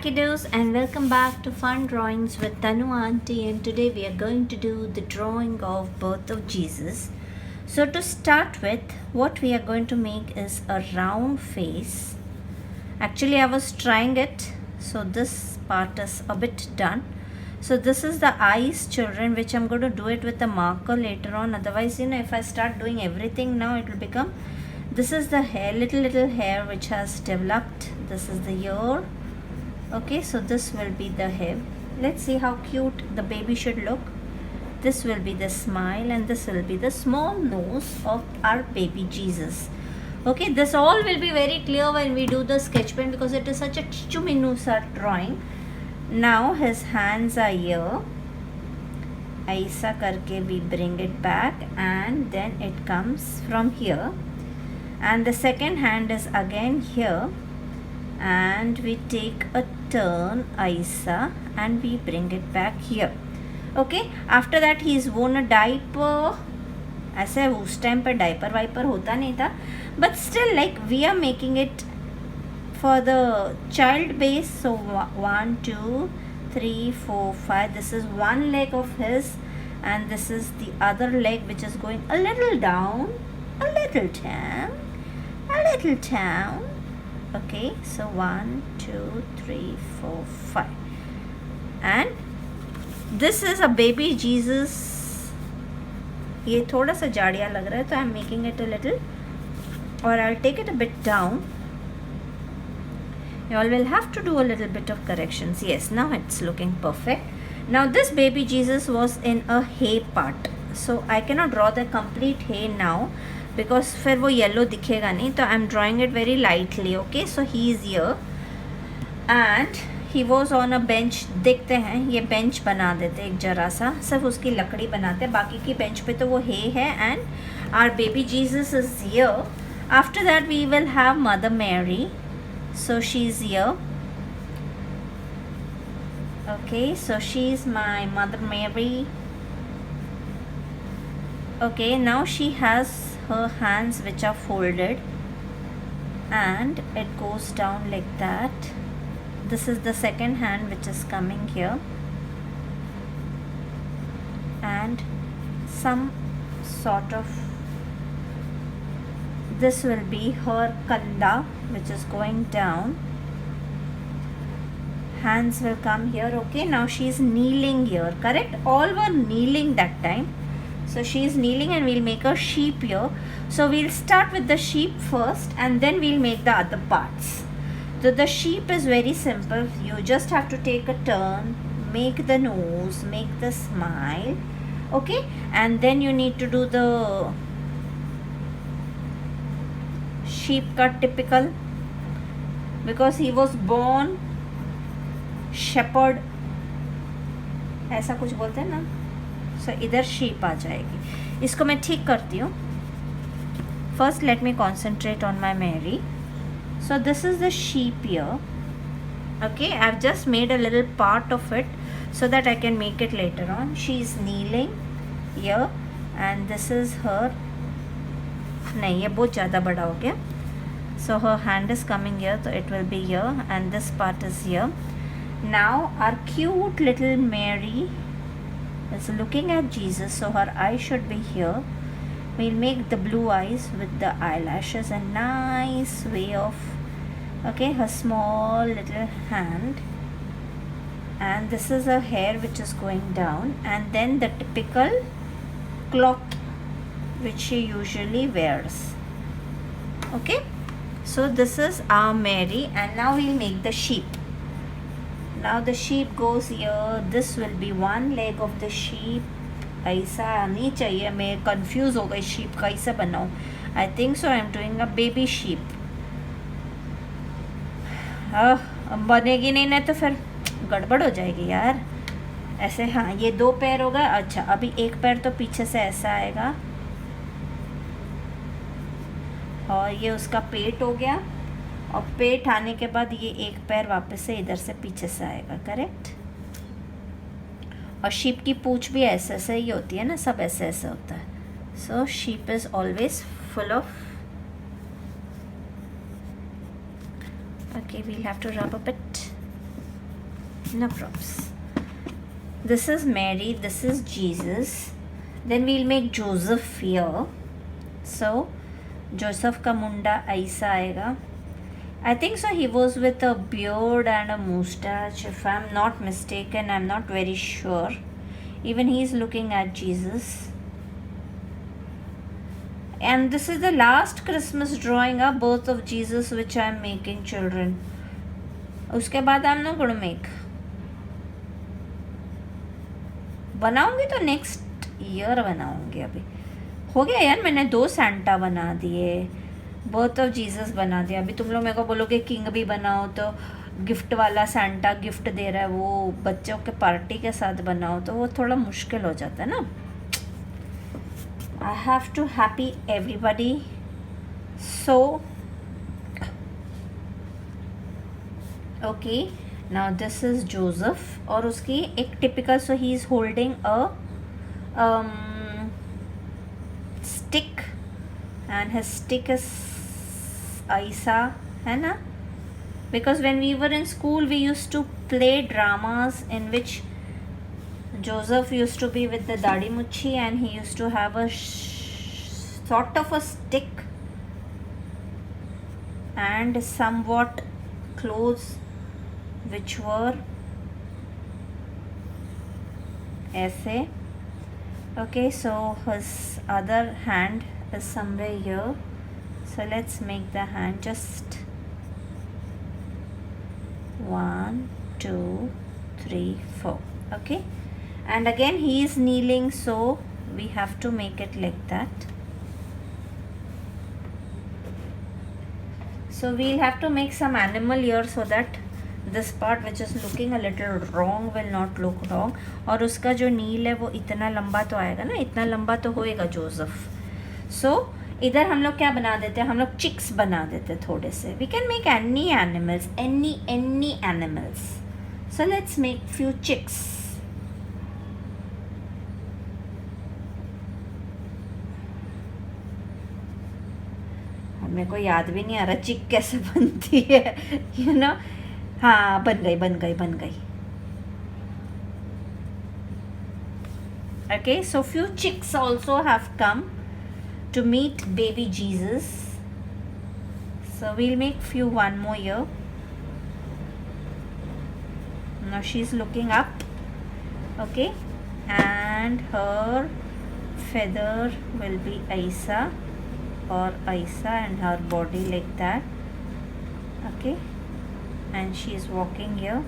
kiddos, and welcome back to Fun Drawings with Tanu Auntie, and today we are going to do the drawing of birth of Jesus. So to start with, what we are going to make is a round face. Actually I was trying it, so this part is a bit done. So this is the eyes, children, which I'm going to do it with a marker later on. Otherwise, if I start doing everything now, it will become, this is the hair, little hair which has developed. This is the ear. Okay, so this will be the head. Let's see how cute the baby should look. This will be the smile, and this will be the small nose of our baby Jesus. Okay, this all will be very clear when we do the sketch pen, because it is such a chichuminusa drawing. Now his hands are here. Aisa karke we bring it back, and then it comes from here. And the second hand is again here. And we take a turn, Aisa, and we bring it back here. Okay, after that he's worn a diaper. ऐसे उस time पर diaper wiper होता नहीं था, but still like we are making it for the child base. So 1 2 3 4 5, this is one leg of his, and this is the other leg which is going a little down, a little down. Okay, so 1 2 3 4 5, and this is a baby Jesus. ये थोड़ा सा जाड़िया लग रहा है, तो I am making it a little, और I take it a bit down. You all will have to do a little bit of corrections. Yes, now it's looking perfect. Now this baby Jesus was in a hay part, so I cannot draw the complete hay now, because फिर वो yellow दिखेगा नहीं, तो I M drawing it very lightly. Okay, so he is here and he was on a bench. देखते हैं, ये bench बना देते एक जरा सा, सिर्फ उसकी लकड़ी बनाते, बाकी की बेंच पे तो वो है. And our baby Jesus is here. After that we will have mother Mary, so she is here. Okay, so she is my mother Mary. Okay, now she has her hands which are folded, and it goes down like that. This is the second hand which is coming here, and some sort of, this will be her kanda which is going down. Hands will come here. Okay, now she is kneeling here, correct? All were kneeling that time. So she is kneeling, and we'll make a sheep here. So we'll start with the sheep first, and then we'll make the other parts. So the sheep is very simple. You just have to take a turn, make the nose, make the smile. Okay, and then you need to do the sheep cut typical, because he was born shepherd, ऐसा कुछ बोलते हैं ना. सो इधर sheep आ जाएगी. इसको मैं ठीक करती हूँ. First let me concentrate on my Mary. So this is the sheep ear. Okay, I have just made a little part of it so that I can make it later on. She is kneeling here, and this is her. नहीं, ये बहुत ज़्यादा बड़ा हो गया. So her hand is coming here, so it will be here, and this part is here. Now our cute little Mary is looking at Jesus, so her eyes should be here. We'll make the blue eyes with the eyelashes, a nice way of, okay, her small little hand, and this is her hair which is going down, and then the typical cloth which she usually wears. Okay, so this is our Mary, and now we'll make the sheep. Now the sheep goes here. This will be one leg of the sheep. ऐसा नहीं चाहिए, मैं confuse हो गई sheep कैसे बनाऊँ. I think so I am doing a baby sheep. बनेगी नहीं ना, तो फिर गड़बड़ हो जाएगी यार. ऐसे, हाँ, ये 2 पैर होगा. अच्छा, अभी एक पैर तो पीछे से ऐसा आएगा, और ये उसका पेट हो गया, और पेट आने के बाद ये एक पैर वापस से इधर से पीछे से आएगा, करेक्ट. और शीप की पूंछ भी ऐसे ऐसे ही होती है ना, सब ऐसे ऐसे होता है. So sheep is always full of. Okay, we'll have to rub a bit. No props. This is Mary, this is Jesus. Then we'll make Joseph here. So Joseph का मुंडा ऐसा आएगा. I think so he was with a beard and a moustache, if I'm not mistaken. I'm not very sure. Even he is looking at Jesus. And this is the last Christmas drawing of birth of Jesus which I am making, children. उसके बाद I'm not going to make. बनाऊंगी तो next year बनाऊंगी. अभी हो गया यार, मैंने 2 सैंटा बना दिए, बर्थ ऑफ जीसस बना दिया. अभी तुम लोग मेरे को बोलोगे किंग भी बनाओ, तो गिफ्ट वाला सैंटा गिफ्ट दे रहा है वो बच्चों के पार्टी के साथ बनाओ, तो वो थोड़ा मुश्किल हो जाता है ना. I have to happy everybody. So okay, now this is Joseph और उसकी एक typical, so he is holding a stick and his stick is Isa, है ना? Because when we were in school we used to play dramas in which Joseph used to be with the Dadi Muchi and he used to have a sort of a stick and somewhat clothes which were ऐसे. Okay, so his other hand is somewhere here. So let's make the hand just 1, 2, 3, 4. Okay. And again he is kneeling, so we have to make it like that. So we'll have to make some animal here so that this part which is looking a little wrong will not look wrong. और उसका जो नील है वो इतना लंबा तो आएगा ना, इतना लंबा तो होएगा जोसेफ. So इधर हम लोग क्या बना देते हैं, हम लोग चिक्स बना देते हैं थोड़े से. We can make any animals, any animals. So let's make few chicks. मेरे को याद भी नहीं आ रहा चिक कैसे बनती है, यू नो. हाँ, बन गई. Okay, so few chicks also have come to meet baby Jesus. So we'll make few one more here. Now she's looking up. Okay, and her feather will be Isa or Isa and her body like that. Okay, and she is walking here.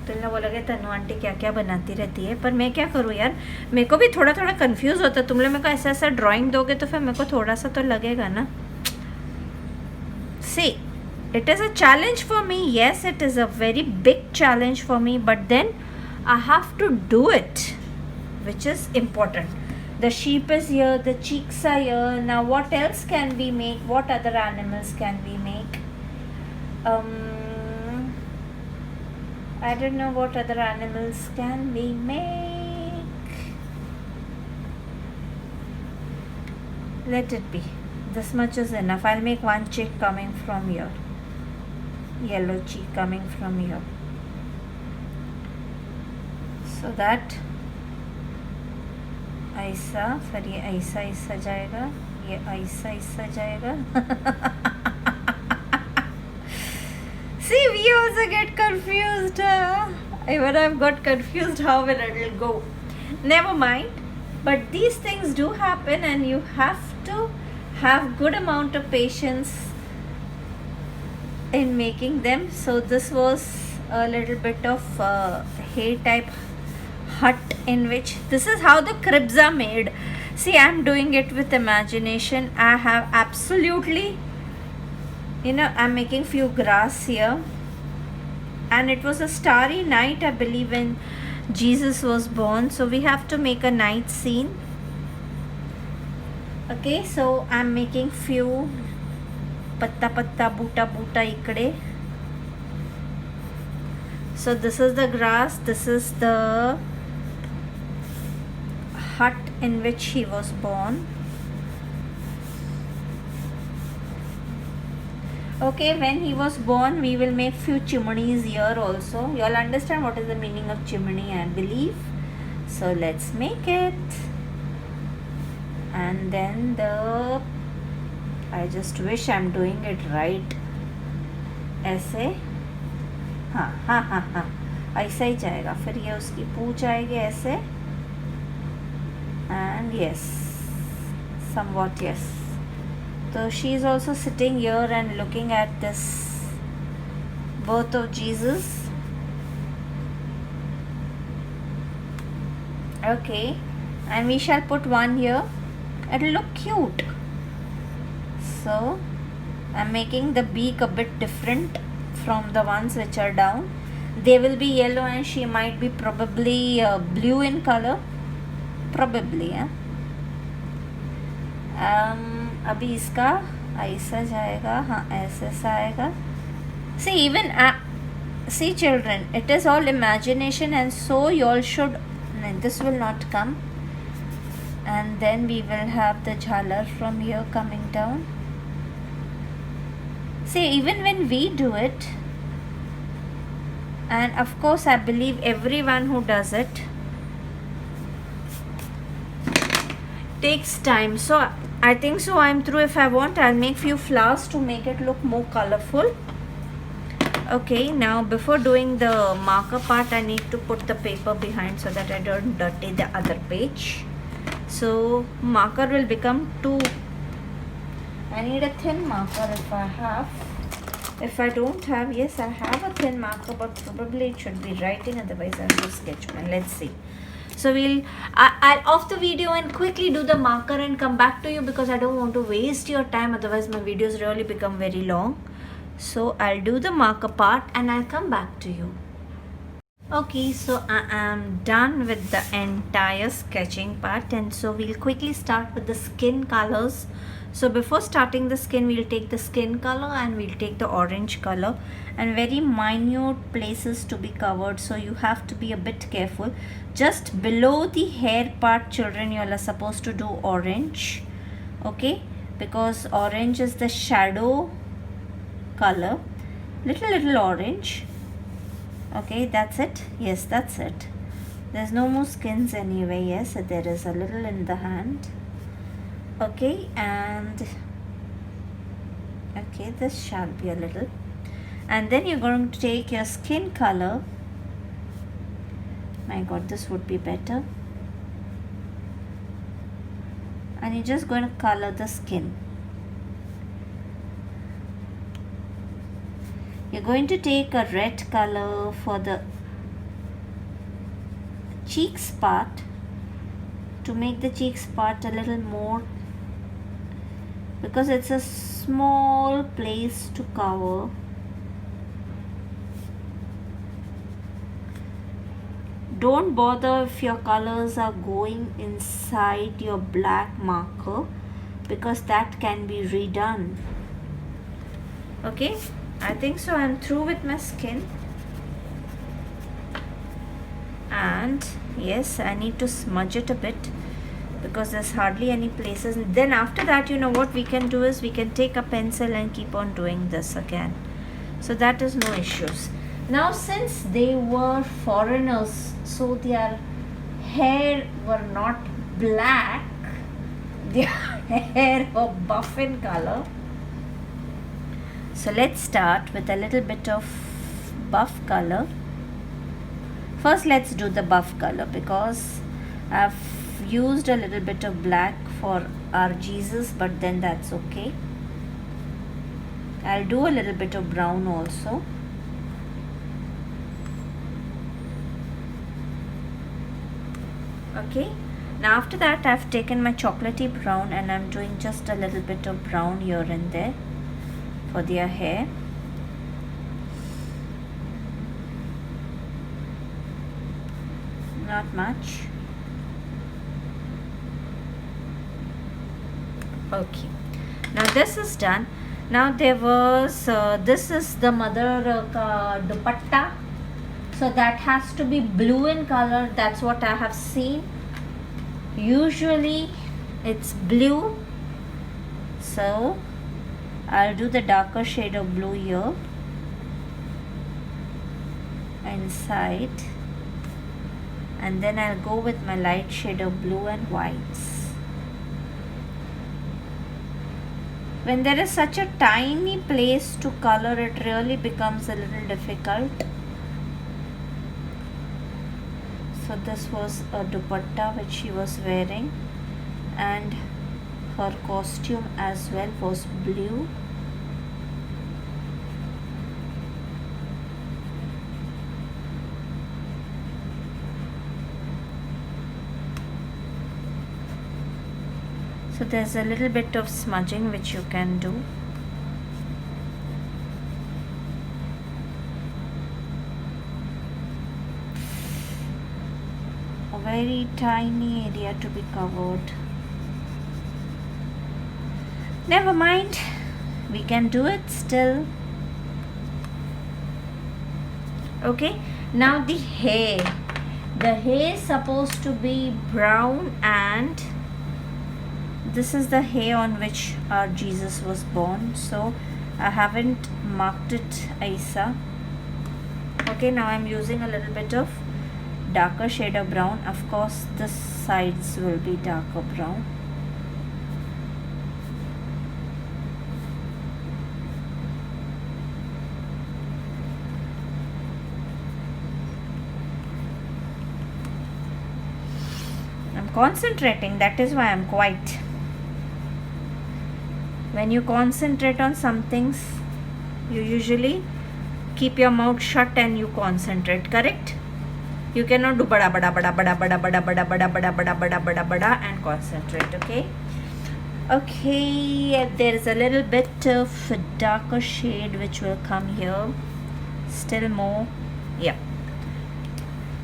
तो इन लोग बोलोगे तनु aunty क्या क्या बनाती रहती है, पर मैं क्या करूँ यार, मेरे को भी थोड़ा थोड़ा कंफ्यूज होता है. तुम लोग मेरे को ऐसा ऐसा ड्राइंग दोगे तो फिर मेरे को थोड़ा सा तो लगेगा ना. See, it is a challenge for me. Yes, it is a very big challenge for me, but then I have to do it, which is important. The sheep is here, the chicks are here. Now what else can we make? What other animals can we make? I don't know what other animals can we make. Let it be. This much is enough. I'll make one chick coming from here. Yellow chick coming from here. So that ऐसा, फिर ये ऐसा जाएगा, ये ऐसा जाएगा. See, we also get confused. Even I've got confused how it will go. Never mind. But these things do happen and you have to have good amount of patience in making them. So this was a little bit of hay type hut in which this is how the cribs are made. See, I'm doing it with imagination. I have absolutely, you know, I'm making few grass here, and it was a starry night, I believe, when Jesus was born, so we have to make a night scene. Okay, so I'm making few patta buta ikade. So this is the grass, this is the hut in which he was born. Okay, when he was born, we will make few chimneys here also. You all understand what is the meaning of chimney, I believe. So let's make it. And then I just wish I'm doing it right. ऐसे हाँ ऐसा ही जाएगा. फिर ये उसकी पूंछ आएगी ऐसे. And yes, somewhat yes. So she is also sitting here and looking at this birth of Jesus. Okay, and we shall put one here. It'll look cute. So I'm making the beak a bit different from the ones which are down. They will be yellow and she might be probably blue in color. Probably, yeah. अभी इसका ऐसा जाएगा. हाँ ऐसा आएगा. See, even see children, it is all imagination, and so you all should. This will not come. And then we will have the jhalar from here coming down. See, even when we do it, and of course I believe everyone who does it takes time. So I think so I'm through. If I want, I'll make few flowers to make it look more colorful. Okay, now before doing the marker part, I need to put the paper behind so that I don't dirty the other page. So marker will become 2. I need a thin marker if I have. If I don't have, yes, I have a thin marker, but probably it should be writing, otherwise I'll use sketch pen. Let's see. So I'll off the video and quickly do the marker and come back to you, because I don't want to waste your time, otherwise my videos really become very long. So I'll do the marker part and I'll come back to you. Okay, so I am done with the entire sketching part, and so we'll quickly start with the skin colors. So before starting the skin, we'll take the skin color and we'll take the orange color, and very minute places to be covered, so you have to be a bit careful. Just below the hair part, children, you all are supposed to do orange. Okay, because orange is the shadow color. Little orange. Okay, that's it. Yes, that's it. There's no more skins anyway. Yes, there is a little in the hand. Okay, and okay, this shall be a little. And then you're going to take your skin color. My God, this would be better. And you're just going to color the skin. You're going to take a red color for the cheeks part, to make the cheeks part a little more, because it's a small place to cover. Don't bother if your colors are going inside your black marker, because that can be redone. Okay, I think so I'm through with my skin. And yes, I need to smudge it a bit, because there's hardly any places. And then after that, you know what we can do is we can take a pencil and keep on doing this again. So that is no issues. Now since they were foreigners, so their hair were not black, their hair were buff in color. So let's start with a little bit of buff color. First let's do the buff color, because I've used a little bit of black for our Jesus, but then that's okay. I'll do a little bit of brown also. Okay, now after that I've taken my chocolatey brown and I'm doing just a little bit of brown here and there for their hair. Not much. Okay, now this is done. Now there was this is the mother dupatta, so that has to be blue in color. That's what I have seen. Usually it's blue, so I'll do the darker shade of blue here inside, and then I'll go with my light shade of blue and whites. When there is such a tiny place to color, it really becomes a little difficult. So this was a dupatta which she was wearing, and her costume as well was blue. So there's a little bit of smudging which you can do. A very tiny area to be covered. Never mind, we can do it still. Okay, now the hair. The hair is supposed to be brown, and this is the hair on which our Jesus was born. So I haven't marked it Isa. Okay, now I'm using a little bit of darker shade of brown. Of course, this sides will be darker brown. I'm concentrating, that is why I'm quiet. When you concentrate on some things, you usually keep your mouth shut and you concentrate, correct? You cannot do bada bada bada bada bada bada bada bada bada bada bada bada bada and concentrate, okay? Okay, there is a little bit of darker shade which will come here. Still more, yeah.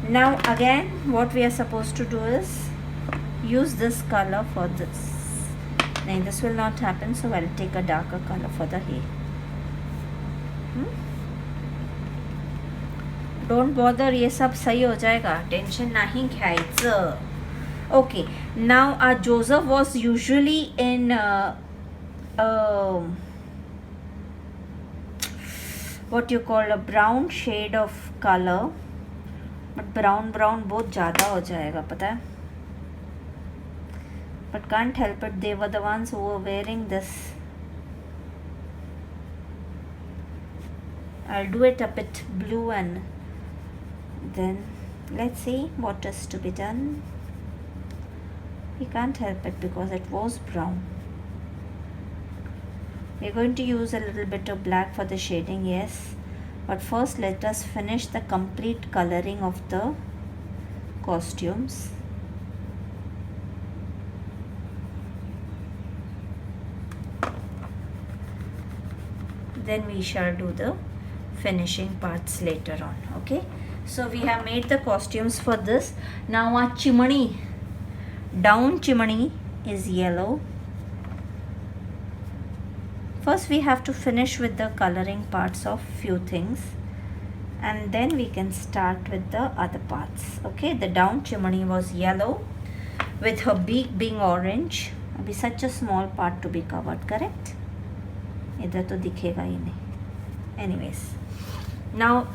Now again, what we are supposed to do is use this color for this. Now this will not happen, so I'll take a darker color for the hair. Don't bother, ये सब सही हो जाएगा, tension नहीं घ्यायचं. Okay, now Joseph was usually in what you call a brown shade of color, but brown बहुत ज़्यादा हो जाएगा, पता है? But can't help it, they were the ones who were wearing this. I'll do it a bit blue, and then let's see what is to be done. We can't help it because it was brown. We're going to use a little bit of black for the shading, yes, but first let us finish the complete coloring of the costumes. Then we shall do the finishing parts later on. Okay, so we have made the costumes for this. Now our chimney, down chimney is yellow. First we have to finish with the coloring parts of few things, and then we can start with the other parts. Okay, the down chimney was yellow with her beak being orange. Abhi such a small part to be covered, correct? इधर तो दिखेगा ही नहीं. Anyways, now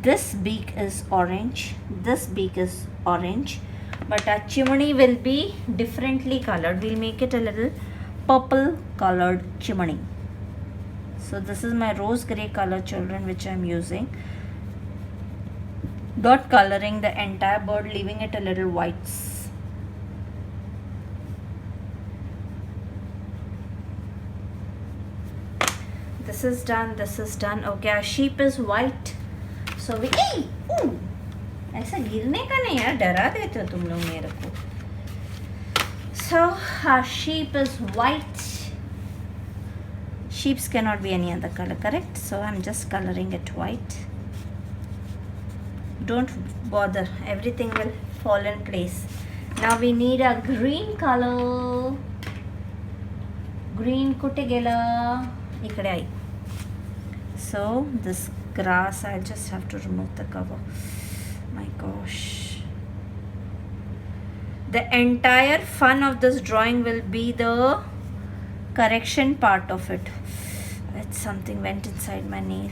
this beak is orange, this beak is orange, but our chimney will be differently colored. We'll make it a little purple colored chimney. So this is my rose grey color, children, which I'm using. Not coloring the entire bird, leaving it a little whites. This is done, this is done. Okay, our sheep is white. So we, ऐसा गिरने का नहीं यार, डरा देते हो तुम लोग मेरे को. So our sheep is white. Sheeps cannot be any other color, correct? So I'm just coloring it white. Don't bother, everything will fall in place. Now we need a green color. Green kutegela. इकडे आई. So this grass, I'll just have to remove the cover. My gosh. The entire fun of this drawing will be the correction part of it. something went inside my nail.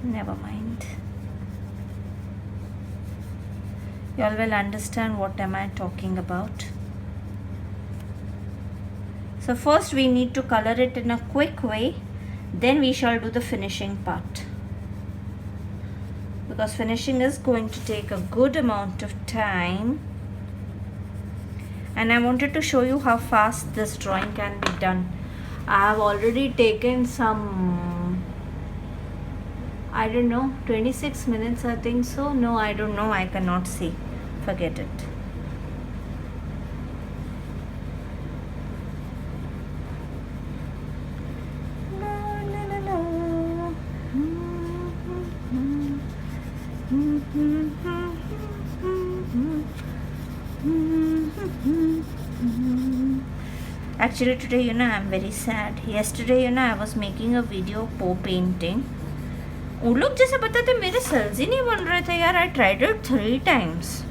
Never mind. You all will understand what am I talking about. So first we need to color it in a quick way, then we shall do the finishing part, because finishing is going to take a good amount of time, and I wanted to show you how fast this drawing can be done. I have already taken some, I don't know, 26 minutes I think so. No, I don't know, I cannot see. Forget it. Actually today, I'm very sad. Yesterday, I was making a video of Poe painting. उन लोग जैसे बताते मेरे sales ही नहीं बन रहे थे यार. I tried it 3 times.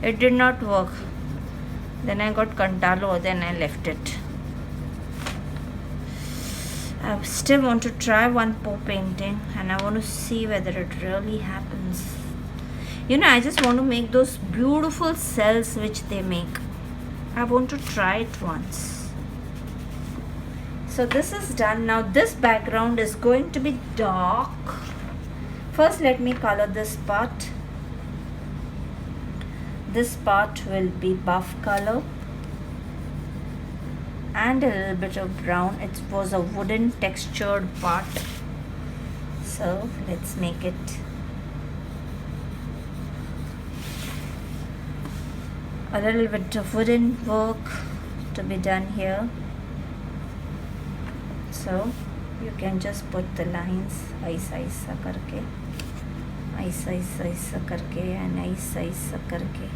It did not work. Then I got Cantalo, then I left it. I still want to try one Poe painting, and I want to see whether it really happens. I just want to make those beautiful cells which they make. I want to try it once. So this is done. Now this background is going to be dark. First let me color this part. This part will be buff color and a little bit of brown. It was a wooden textured part. So let's make it a little bit of wooden work to be done here. So you can just put the lines ऐसा करके, ऐसा करके, and ऐसा करके.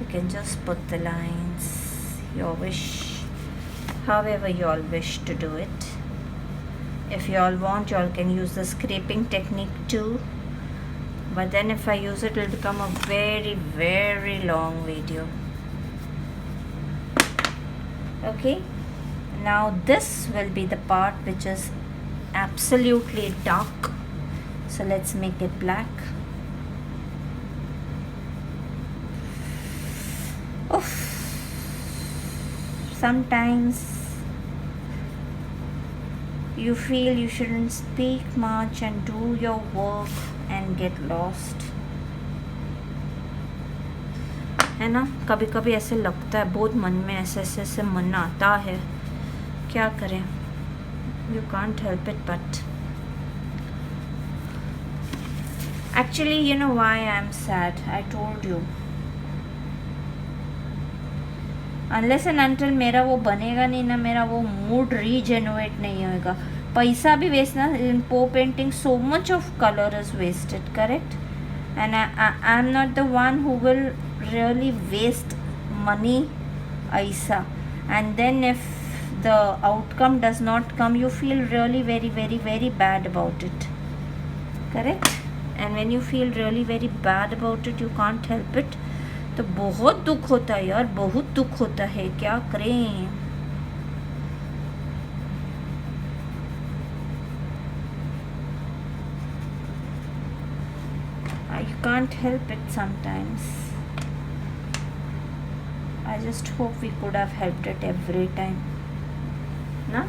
You can just put the lines your wish, however you all wish to do it. If you all want, you all can use the scraping technique too, but then if I use it, it will become a very, very long video. Okay, now this will be the part which is absolutely dark, so let's make it black. Oof. Sometimes you feel you shouldn't speak much and do your work and get lost, है ना. कभी कभी ऐसे लगता है, बहुत मन में ऐसे मन आता है. क्या करें, you can't help it. But actually, you know why I'm sad? I told you. Unless and until मेरा वो बनेगा नहीं ना, मेरा वो मूड रीजेनरेट नहीं होएगा. पैसा भी वेस्ट ना. In Poe painting so much of color is wasted, correct? And I'm not the one who will really waste money ऐसा, and then if the outcome does not come, you feel really very, very, very bad about it, correct? And when you feel really very bad about it, you can't help it. तो बहुत दुख होता है यार, बहुत दुख होता है. क्या करें. You can't help it sometimes. I just hope we could have helped it every time. No?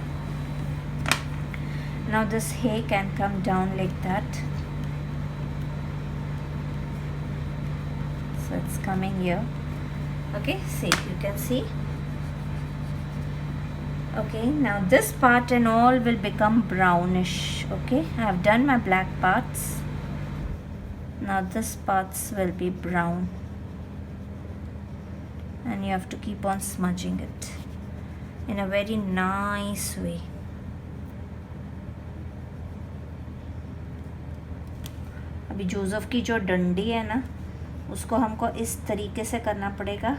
Now this hay can come down like that. So it's coming here. Okay, see, you can see. Okay, now this part and all will become brownish. Okay, I have done my black parts. Now this parts will be brown, and you have to keep on smudging it in a very nice way. अभी Joseph की जो डंडी है ना, उसको हमको इस तरीके से करना पड़ेगा.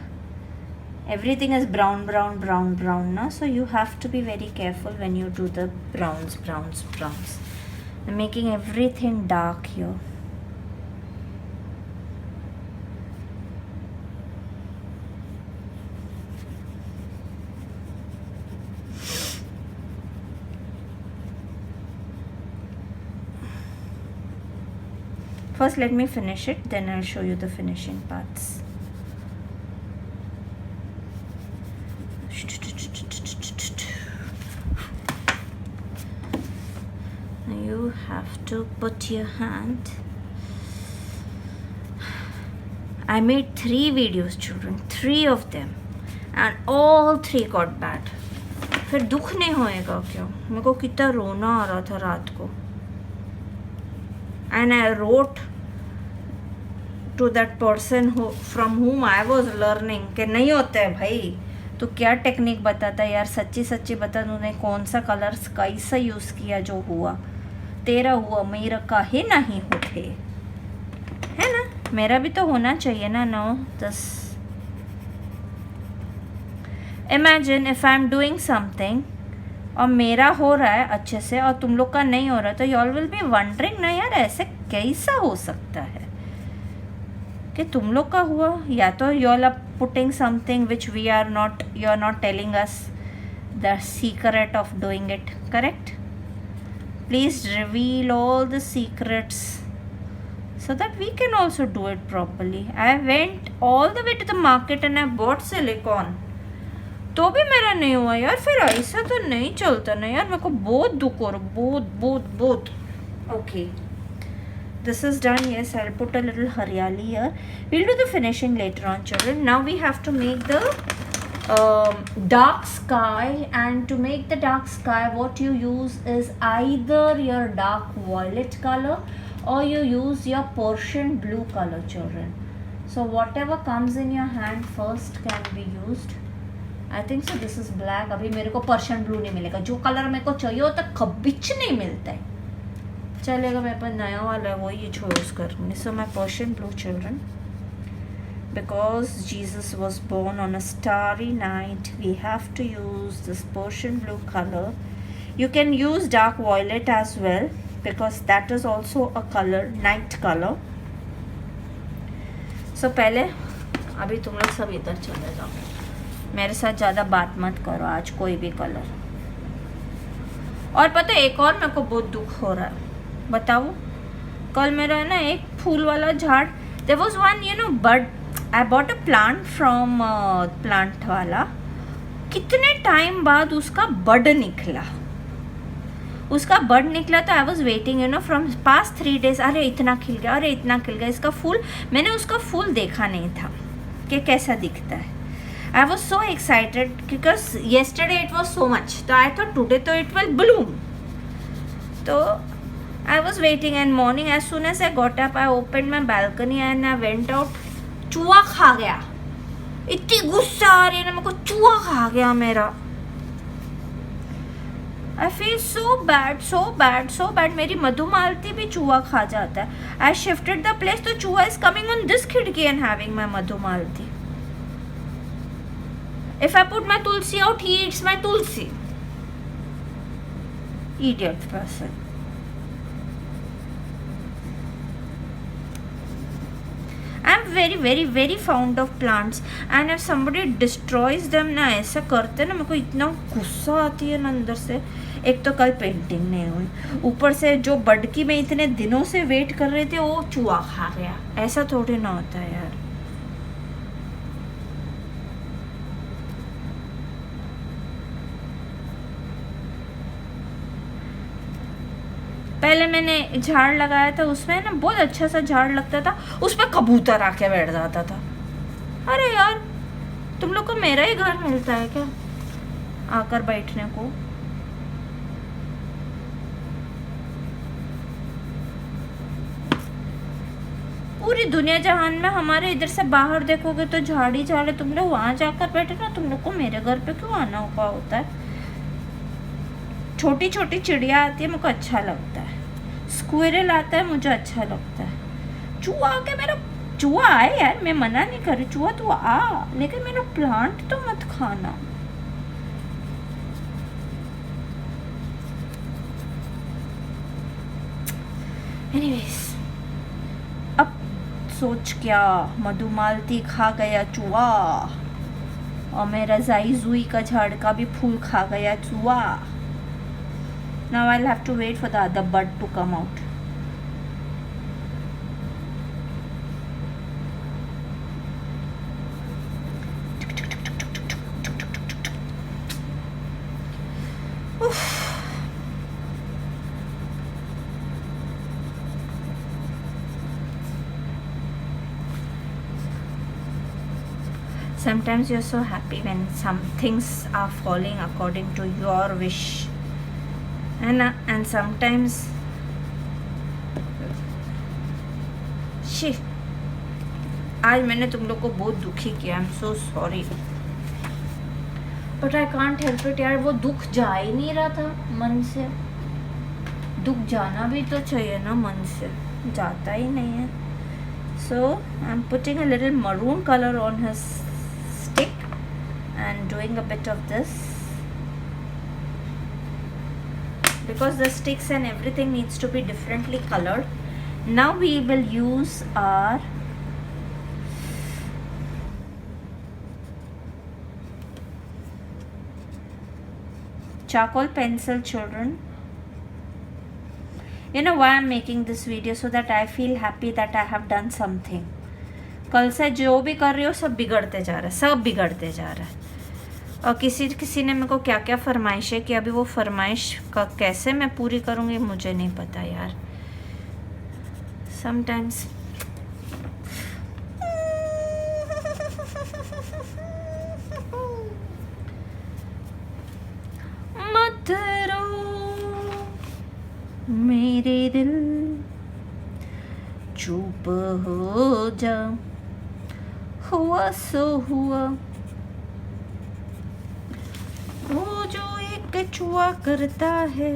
Everything is brown, brown, brown, brown ना, so you have to be very careful when you do the browns. I'm making everything dark here. first let me finish it, then I'll show you the finishing parts. You have to put your hand. I made 3 videos, children, 3 of them, and all 3 got bad. फिर दुख नहीं होएगा क्या? मेरे को कितना रोना आ रहा था रात को. And I wrote to that person from whom I was learning कि नहीं होता है भाई, तो क्या टेक्निक बताता है यार, सच्ची सच्ची बता, तूने कौन सा कलर्स कैसा यूज़ किया जो हुआ. तेरा हुआ, मेरा काहे नहीं होते, है ना? मेरा भी तो होना चाहिए ना. 9 10. Imagine if I am doing something और मेरा हो रहा है अच्छे से और तुम लोग का नहीं हो रहा, तो you all will be wondering ना यार ऐसे कैसा हो सकता है कि तुम लोग का हुआ. या तो you all are putting something which we are not, you are not telling us the secret of doing it. Correct? Please reveal all the secrets so that we can also do it properly. I went all the way to the market and I bought silicone. तो भी मेरा नहीं हुआ यार. फिर ऐसा तो नहीं चलता ना यार. मेरे को बहुत दुख हो रहा, बहुत. Okay, this is done. Yes, I'll put a little haryali here. We'll do the finishing later on, children. Now we have to make the dark sky, and to make the dark sky what you use is either your dark violet color or you use your Persian blue color, children. So whatever comes in your hand first can be used. I think so this is black. अभी मेरे को Persian blue नहीं मिलेगा. जो colour मेरे को चाहिए होता कबिच नहीं मिलता है. चलेगा, मेरे पास नया वाला है, वही यूज़ करूँगी. So my Persian blue, children. Because Jesus was born on a starry night, we have to use this Persian blue color. You can use dark violet as well because that is also a color, night color. So पहले अभी तुम लोग सब इधर चले जाओ, मेरे साथ ज़्यादा बात मत करो आज कोई भी कलर. और पता है एक और मेरे को बहुत दुख हो रहा है, बताओ. कल मेरा है ना एक फूल वाला झाड़, there was one bud. I bought a plant from plant वाला. कितने टाइम बाद उसका बड निकला. तो I was waiting from past 3 days. अरे इतना खिल गया, इसका फूल. मैंने उसका फूल देखा नहीं था कि कैसा दिखता है. I was so excited because yesterday it was so much, तो आई थॉट टुडे तो इट विल ब्लूम. तो I was waiting and morning as soon as I got up I open my balcony and I went out. चूहा खा गया. इतनी गुस्सा आ रही है ना मेरे को, चूहा खा गया मेरा. I feel so bad. मेरी मधुमालती भी चूहा खा जाता है. आई शिफ्टेड द प्लेस, तो चूहा इज कमिंग ऑन दिस खिड़की and having my Madhumalti. If I put my Tulsi out, he eats my Tulsi. Idiot person. I'm very fond of plants and if somebody destroys them ना, ऐसा करते ना, मेरे को इतना गुस्सा आती है ना अंदर से. एक तो कल पेंटिंग नहीं हुई, ऊपर से जो बड की मैं इतने दिनों से वेट कर रहे थे वो चूहा खा गया. ऐसा थोड़ी ना होता है यार. पहले मैंने झाड़ लगाया था, उसमें ना बहुत अच्छा सा झाड़ लगता था, उस पर कबूतर आके बैठ जाता था. अरे यार तुम लोग को मेरा ही घर मिलता है क्या आकर बैठने को? पूरी दुनिया जहान में हमारे इधर से बाहर देखोगे तो झाड़ ही झाड़ है. तुम लोग वहाँ जाकर बैठे ना, तुम लोग को मेरे घर पे क्यों आना होता है? छोटी छोटी चिड़िया आती है, मुझको अच्छा लगता है. स्क्विरल आता है, मुझे अच्छा लगता है. चूहा आके मेरा, चूहा आए यार, मैं मना नहीं कर रही, चूहा तू आ, लेकिन मेरा प्लांट तो मत खाना. एनीवेज, अब सोच क्या, मधुमालती खा गया चूहा और मेरा जाई का झाड़ का भी फूल खा गया चूहा. Now I'll have to wait for the other bud to come out. Sometimes you're so happy when some things are falling according to your wish, and sometimes आज मैंने तुम लोग को बहुत दुखी किया. I am so sorry, but I can't help it यार. वो दुख जा ही नहीं रहा था मन से. दुख जाना भी तो चाहिए ना मन से, जाता ही नहीं है. So I'm putting a little maroon color on his stick and doing a bit of this, because the sticks and everything needs to be differently colored. Now we will use our charcoal pencil, children. You know why I'm making this video? So that I feel happy that I have done something. कल से जो भी कर रही हो सब बिगड़ते जा रहा है, सब बिगड़ते जा रहा है. और किसी ने मेरे को क्या क्या फरमाइश है कि अभी वो फरमाइश का कैसे मैं पूरी करूँगी मुझे नहीं पता यार. समटाइम्स मत रो मेरे दिल, चुप हो जा, हुआ सो हुआ. वो जो एक कछुआ करता है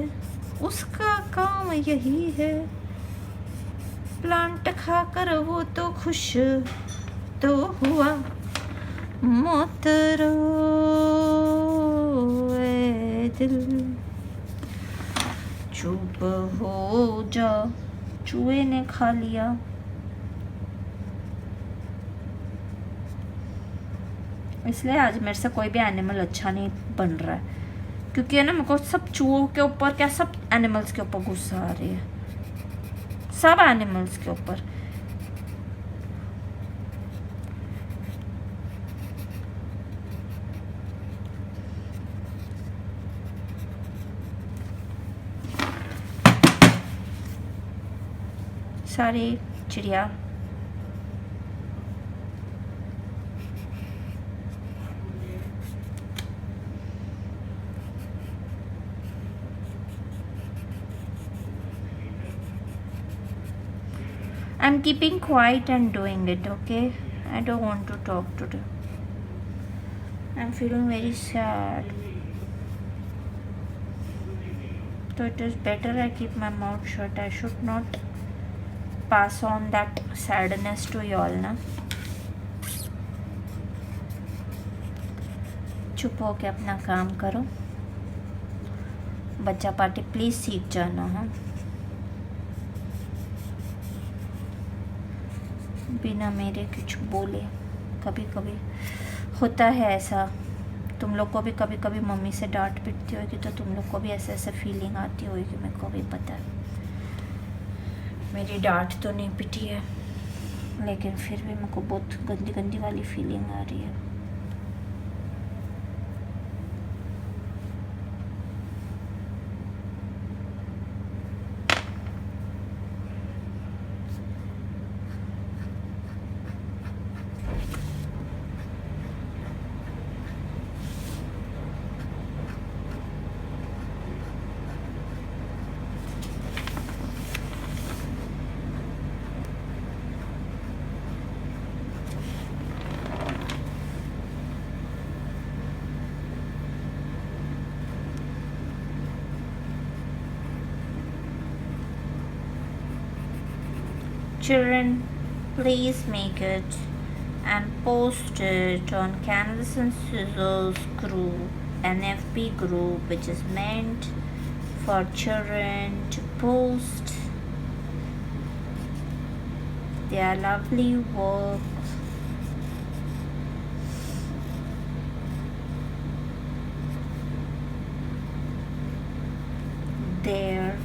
उसका काम यही है. प्लांट खाकर वो तो खुश तो हुआ. मत रो ए दिल, चुप हो जा, चूहे ने खा लिया. इसलिए आज मेरे से कोई भी एनिमल अच्छा नहीं बन रहा है, क्योंकि है ना मेरे को सब चूहों के ऊपर, क्या सब एनिमल्स के ऊपर गुस्सा आ रही है. सब एनिमल्स के ऊपर. सारी चिड़िया I'm keeping quiet and doing it, okay? I don't want to talk today. I'm feeling very sad. So it is better I keep my mouth shut. I should not pass on that sadness to y'all, ना. चुप हो के अपना काम करो. बच्चा party please सीख जाना. हाँ, बिना मेरे कुछ बोले. कभी कभी होता है ऐसा. तुम लोग को भी कभी कभी मम्मी से डांट पिटती होगी तो तुम लोग को भी ऐसे ऐसे फीलिंग आती होगी. मेरे को भी पता है. मेरी डांट तो नहीं पिटी है, लेकिन फिर भी मेरे को बहुत गंदी गंदी वाली फीलिंग आ रही है. Children, please make it and post it on Canvas and Scissors group, an FB group which is meant for children to post their lovely work. There.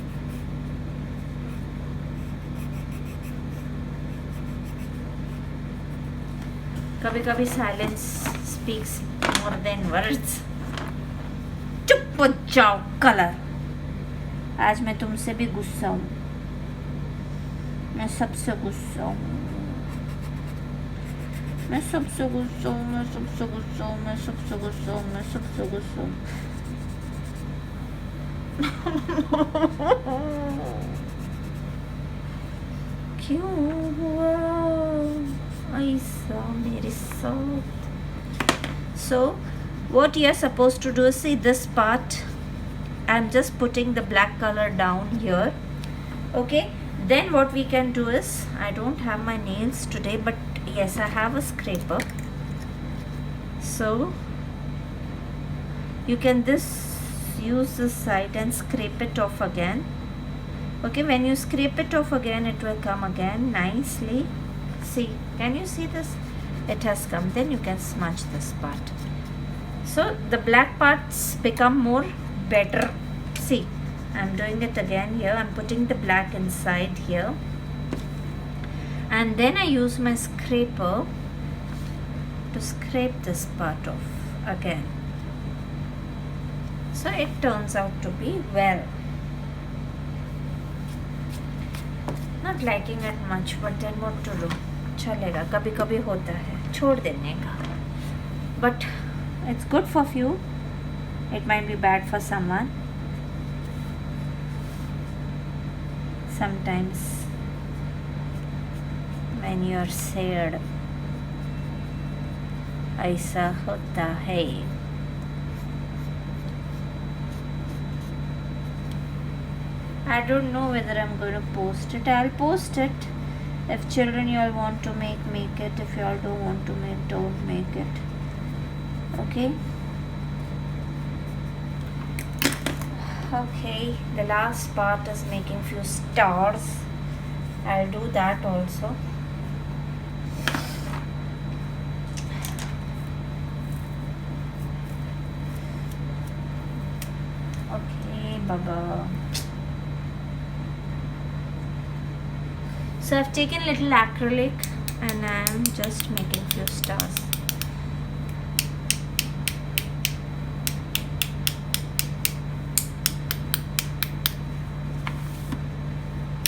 कभी कभी silence speaks more than words. चुप हो जाओ colour. आज मैं तुमसे भी गुस्सा हूँ. मैं सबसे गुस्सा हूँ. मैं सबसे गुस्सा हूँ, मैं सबसे गुस्सा हूँ, मैं सबसे गुस्सा हूँ, मैं सबसे गुस्सा हूँ। क्यों हुआ ऐसा मेरे साथ? So what you are supposed to do is, see this part, I'm just putting the black color down here. Okay, then what we can do is, I don't have my nails today, but yes, I have a scraper, so you can use this side and scrape it off again. Okay, when you scrape it off again, it will come again nicely. See, can you see this? It has come. Then you can smudge this part, so the black parts become more better. See, I'm doing it again here. I'm putting the black inside here, and then I use my scraper to scrape this part off again, so it turns out to be well. Not liking it much, but then what to do? चलेगा, कभी कभी होता है छोड़ देने का, but it's good for few. It might be bad for someone. Sometimes when you are sad, ऐसा होता है. I don't know whether I'm going to post it. I'll post it. If children you all want to make it. If you all don't want to make, don't make it. Okay. Okay, the last part is making few stars. I'll do that also. Okay, Baba. So I've taken little acrylic and I'm just making few stars.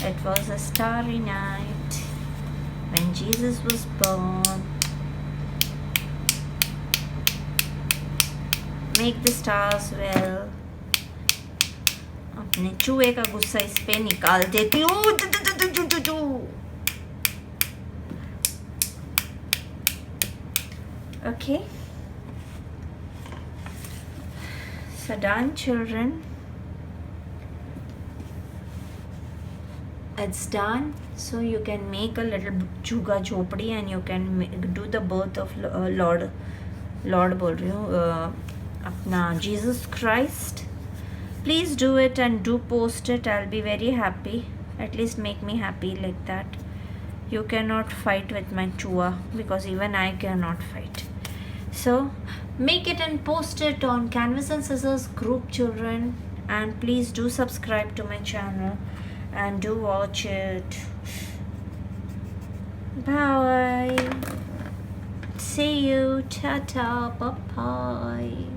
It was a starry night when Jesus was born. Make the stars well. अपने चूहे का गुस्सा इस पे निकाल देती हूँ. Okay. So done, children. It's done. So you can make a little chuga झोपड़ी and you can do the birth of Lord बोल रही हूँ, अपना Jesus Christ. Please do it and do post it. I'll be very happy. At least make me happy like that. You cannot fight with my chua because even I cannot fight. So make it and post it on Canvas and Scissors group, children, and please do subscribe to my channel and do watch it. Bye. See you. Ta-ta. Bye-bye.